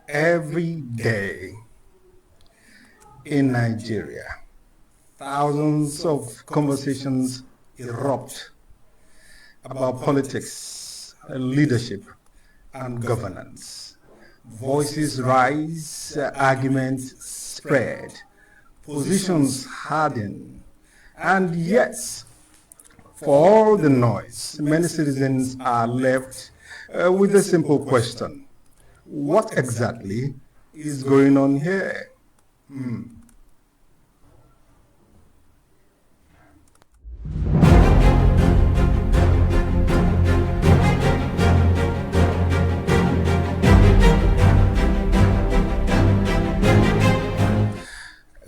Every day in Nigeria, thousands of conversations erupt about politics, leadership, and governance. Voices rise, arguments spread, positions harden, and yet, for all the noise, many citizens are left with a simple question. What exactly is going on here?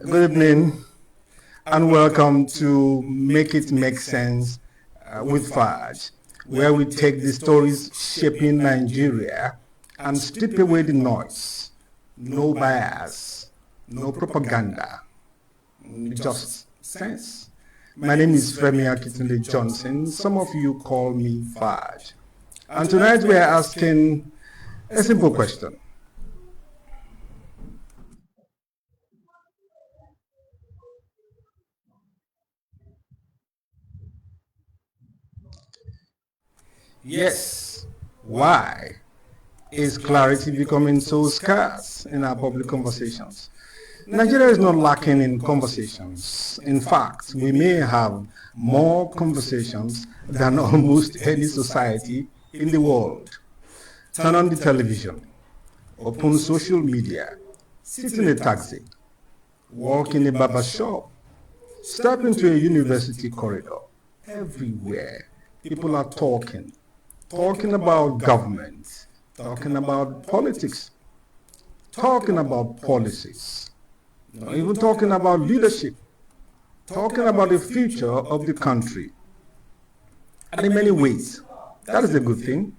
Good evening and welcome to Make It Make Sense with FAJ, where we take the stories shaping Nigeria and strip away the noise. No bias, no propaganda, just sense. My name is Femi Akitunde Johnson. Some of you call me FAJ. And tonight we are asking a simple question. Yes, why is clarity becoming so scarce in our public conversations? Nigeria is not lacking in conversations. In fact, we may have more conversations than almost any society in the world. Turn on the television, open social media, sit in a taxi, walk in a barber shop, step into a university corridor. Everywhere, people are talking about government, talking about politics, talking about policies, even talking about leadership, talking about the future of the country. And in many ways, that is a good thing,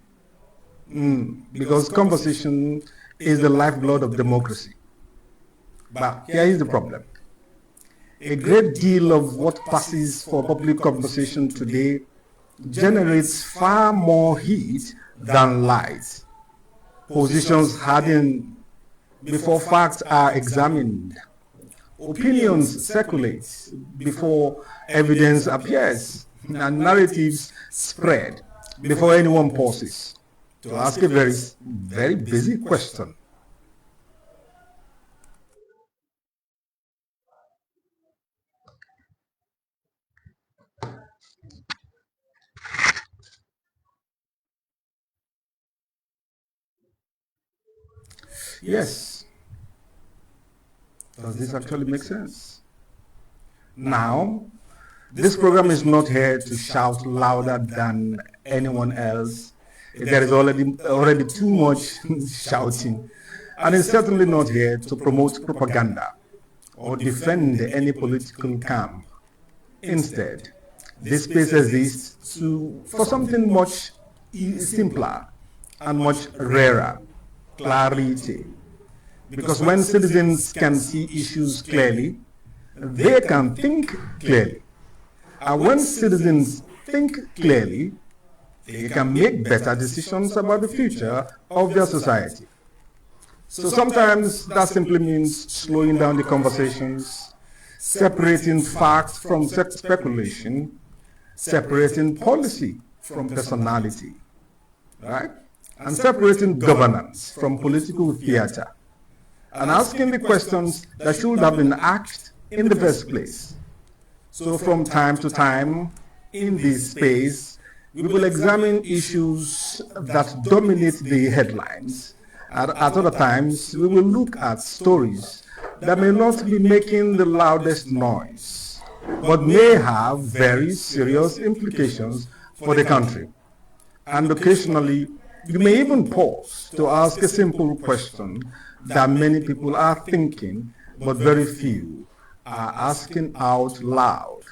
because conversation is the lifeblood of democracy. But here is the problem. A great deal of what passes for public conversation today generates far more heat than light. Positions harden before facts are examined. Opinions circulate before evidence appears. And narratives spread before anyone pauses to ask a very basic question. Yes. Does this actually make sense? Now, this program is not here to shout louder than anyone else. There is already too much shouting. And it's certainly not here to promote propaganda or defend any political camp. Instead, this space exists for something much simpler and much rarer: clarity. Because when citizens can see issues clearly, they can think clearly. And when citizens think clearly, they can make better decisions about the future of their society. So sometimes that simply means slowing down the conversations, separating facts from speculation, separating policy from personality, right? And separating governance from political theater, and asking the questions that should have been asked in the first place. So from time to time, in this space, we will examine issues that dominate the headlines. At other times, we will look at stories that may not be making the loudest noise, but may have very serious implications for the country. And occasionally, you may even pause to ask a simple question that many people are thinking, but very few are asking out loud.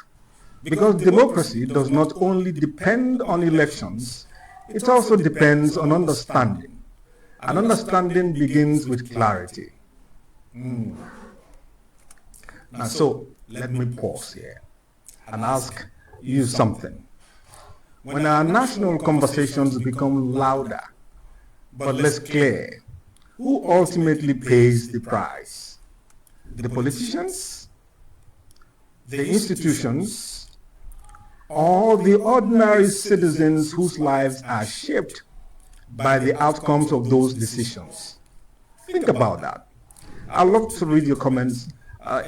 Because democracy does not only depend on elections, it also depends on understanding. And understanding begins with clarity. Now, so let me pause here and ask you something. When our national conversations become louder but less clear, who ultimately pays the price? The politicians, the institutions, or the ordinary citizens whose lives are shaped by the outcomes of those decisions? Think about that. I'd love to read your comments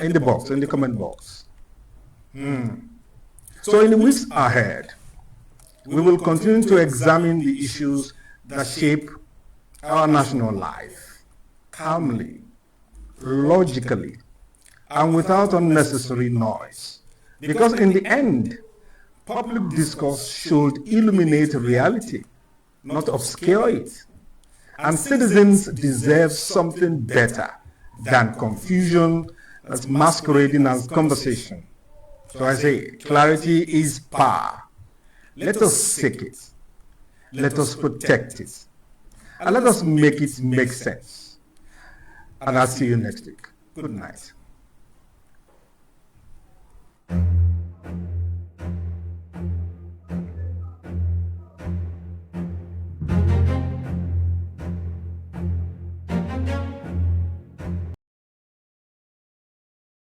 in the comment box. So in the weeks ahead, we will continue to examine the issues that shape our national life calmly, logically, and without unnecessary noise. Because in the end, public discourse should illuminate reality, not obscure it. And citizens deserve something better than confusion that's masquerading as conversation. So I say, clarity is power. Let us seek it. Let us protect it. And let us make it make sense. And I'll see you next week. Good night.